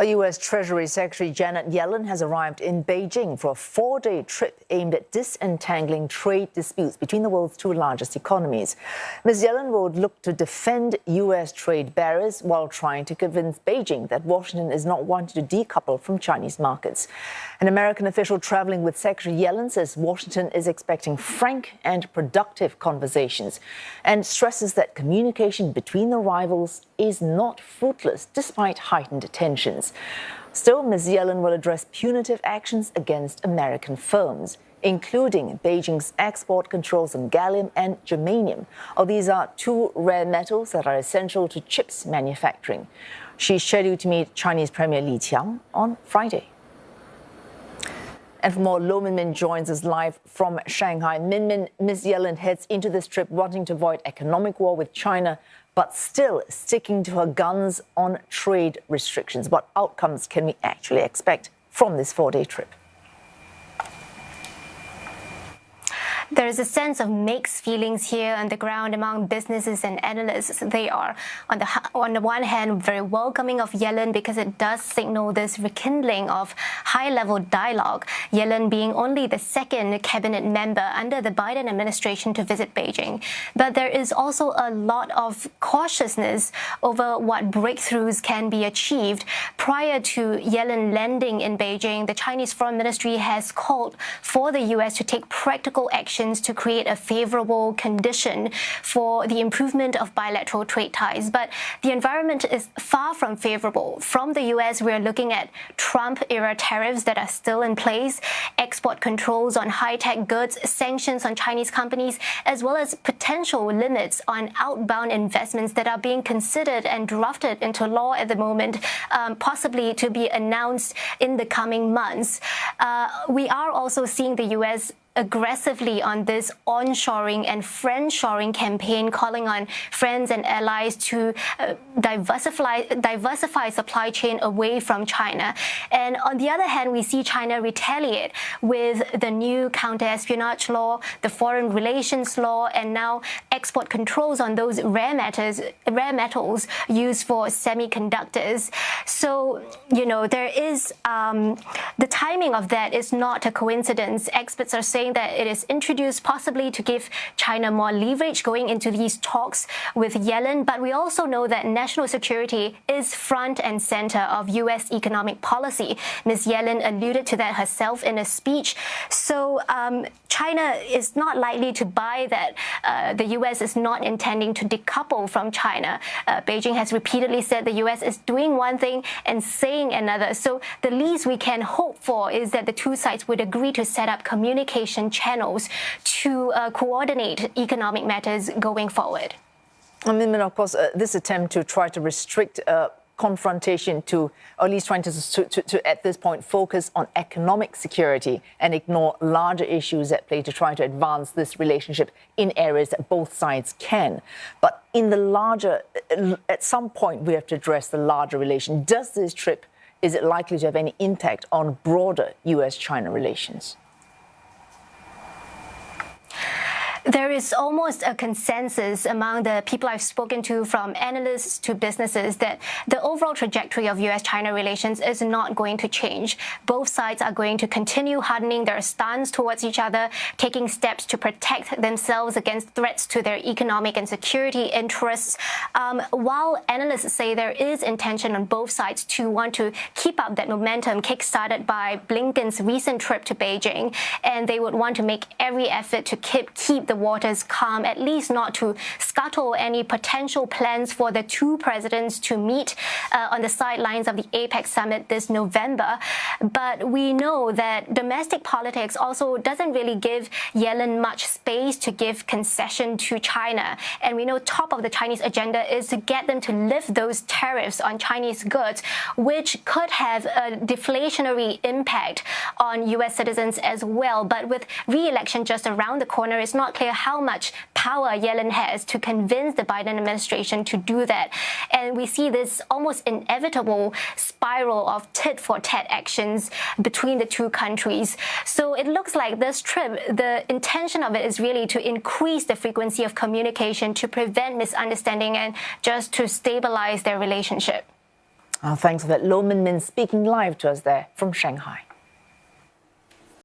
U.S. Treasury Secretary Janet Yellen has arrived in Beijing for a four-day trip aimed at disentangling trade disputes between the world's two largest economies. Ms. Yellen will look to defend U.S. trade barriers while trying to convince Beijing that Washington is not wanting to decouple from Chinese markets. An American official traveling with Secretary Yellen says Washington is expecting frank and productive conversations and stresses that communication between the rivals is not fruitless despite heightened tensions. Still, Ms. Yellen will address punitive actions against American firms, including Beijing's export controls on gallium and germanium. These are two rare metals that are essential to chips manufacturing. She's scheduled to meet Chinese Premier Li Qiang on Friday. And for more, Lo Minmin joins us live from Shanghai. Minmin, Ms. Yellen heads into this trip wanting to avoid economic war with China, but still sticking to her guns on trade restrictions. What outcomes can we actually expect from this four-day trip? There is a sense of mixed feelings here on the ground among businesses and analysts. They are, on the one hand, very welcoming of Yellen because it does signal this rekindling of high-level dialogue, Yellen being only the second cabinet member under the Biden administration to visit Beijing. But there is also a lot of cautiousness over what breakthroughs can be achieved. Prior to Yellen landing in Beijing, the Chinese Foreign Ministry has called for the U.S. to take practical action to create a favorable condition for the improvement of bilateral trade ties. But the environment is far from favorable. From the U.S., we are looking at Trump-era tariffs that are still in place, export controls on high-tech goods, sanctions on Chinese companies, as well as potential limits on outbound investments that are being considered and drafted into law at the moment, possibly to be announced in the coming months. We are also seeing the U.S. aggressively on this onshoring and friendshoring campaign, calling on friends and allies to diversify supply chain away from China. And on the other hand, we see China retaliate with the new counter-espionage law, the foreign relations law, and now export controls on those rare metals used for semiconductors. So, there is the timing of that is not a coincidence. Experts are saying that it is introduced possibly to give China more leverage going into these talks with Yellen. But we also know that national security is front and center of U.S. economic policy. Ms. Yellen alluded to that herself in a speech. So China is not likely to buy that the U.S. is not intending to decouple from China. Beijing has repeatedly said the U.S. is doing one thing and saying another. So the least we can hope for is that the two sides would agree to set up communication channels to coordinate economic matters going forward. Of course, this attempt to try to restrict confrontation to, or at least trying to at this point, focus on economic security and ignore larger issues at play to try to advance this relationship in areas that both sides can. But in the larger, at some point, we have to address the larger relation. Does this trip, is it likely to have any impact on broader U.S.-China relations? There is almost a consensus among the people I've spoken to, from analysts to businesses, that the overall trajectory of U.S.-China relations is not going to change. Both sides are going to continue hardening their stance towards each other, taking steps to protect themselves against threats to their economic and security interests. While analysts say there is intention on both sides to want to keep up that momentum kick-started by Blinken's recent trip to Beijing, and they would want to make every effort to keep the waters calm, at least not to scuttle any potential plans for the two presidents to meet on the sidelines of the APEC summit this November. But we know that domestic politics also doesn't really give Yellen much space to give concession to China. And we know top of the Chinese agenda is to get them to lift those tariffs on Chinese goods, which could have a deflationary impact on U.S. citizens as well. But with re-election just around the corner, it's not clear how much power Yellen has to convince the Biden administration to do that. And we see this almost inevitable spiral of tit-for-tat actions between the two countries. So it looks like this trip, the intention of it is really to increase the frequency of communication, to prevent misunderstanding and just to stabilize their relationship. Thanks for that. Lo Min Min speaking live to us there from Shanghai.